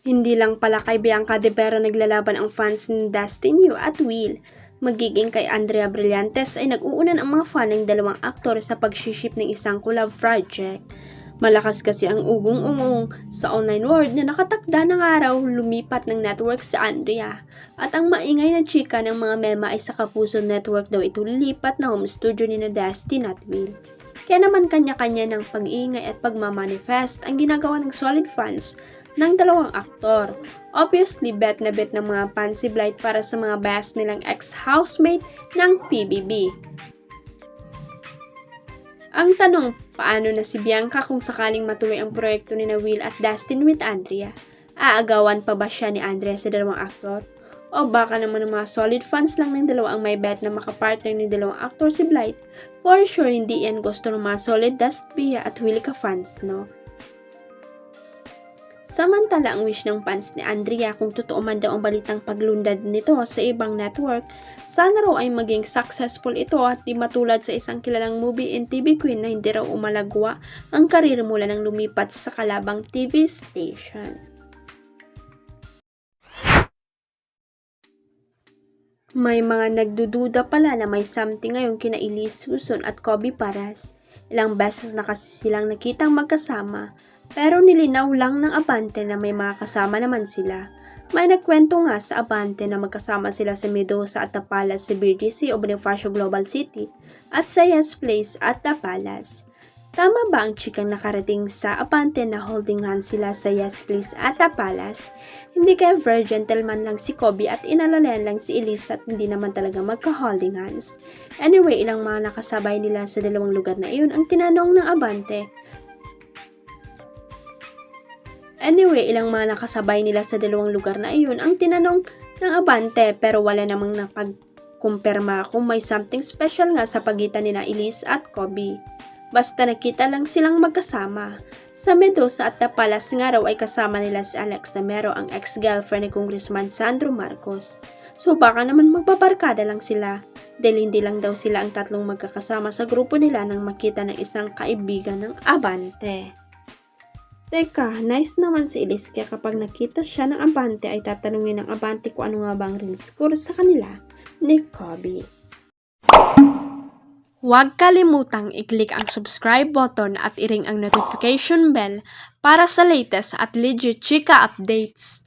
Hindi lang pala kay Bianca De Vera naglalaban ang fans ni Dustin Yu at Will. Magiging kay Andrea Brillantes ay nag-uunan ang mga fan ng dalawang aktor sa pag-ship ng isang collab project. Malakas kasi ang ugong-ungong sa online world na nakatakda ng araw lumipat ng network sa Andrea. At ang maingay na chika ng mga mema ay sa Kapuso Network daw ito lilipat na home studio ni na Dustin at Will. Kaya naman kanya-kanya ng pag-iingay at pagmamanifest ang ginagawa ng solid fans ng dalawang aktor. Obviously, bet na bet ng mga fans si Blythe para sa mga best nilang ex-housemate ng PBB. Ang tanong, paano na si Bianca kung sakaling matuloy ang proyekto ni na Will at Dustin with Andrea? Aagawan pa ba siya ni Andrea sa dalawang aktor? O baka naman ng mga solid fans lang ng dalawa ang may bet na makapartner ni dalawang aktor si Blythe? For sure, hindi yan gusto ng mga solid Dustbia at Wilika fans, no? Samantala, ang wish ng fans ni Andrea kung totoo man daw ang balitang paglundad nito sa ibang network, sana raw ay maging successful ito at di matulad sa isang kilalang movie and TV queen na hindi raw umalagwa ang karir mula nang lumipat sa kalabang TV station. May mga nagdududa pala na may something ngayong kina Elise Suson at Kobe Paras. Ilang beses na kasi silang nakitang magkasama, pero nilinaw lang ng Abante na may mga kasama naman sila. May nagkwento nga sa Abante na magkasama sila sa Medusa at The Palace sa BGC o Bonifacio Global City at sa Yes Place at The Palace. Tama ba ang chikang nakarating sa Abante na holding hands sila sa Yes Place at The Palace? Hindi kaya very gentleman lang si Kobe at inalalayan lang si Elise at hindi naman talaga magka-holding hands. Anyway, ilang mga nakasabay nila sa dalawang lugar na iyon ang tinanong ng Abante. Pero wala namang napagkumpirma kung may something special nga sa pagitan nina Elise at Kobe. Basta nakita lang silang magkasama. Sa Medusa at The Palace nga raw ay kasama nila si Alex Namero, ang ex-girlfriend ni Congressman Sandro Marcos. So baka naman magpaparkada lang sila dahil hindi lang daw sila ang tatlong magkakasama sa grupo nila nang makita ng isang kaibigan ng Abante. Teka, nice naman si Elise kaya kapag nakita siya ng Abante ay tatanungin ng Abante kung ano nga ba ang real score sa kanila ni Kobe. Huwag kalimutang i-click ang subscribe button at i-ring ang notification bell para sa latest at legit chika updates.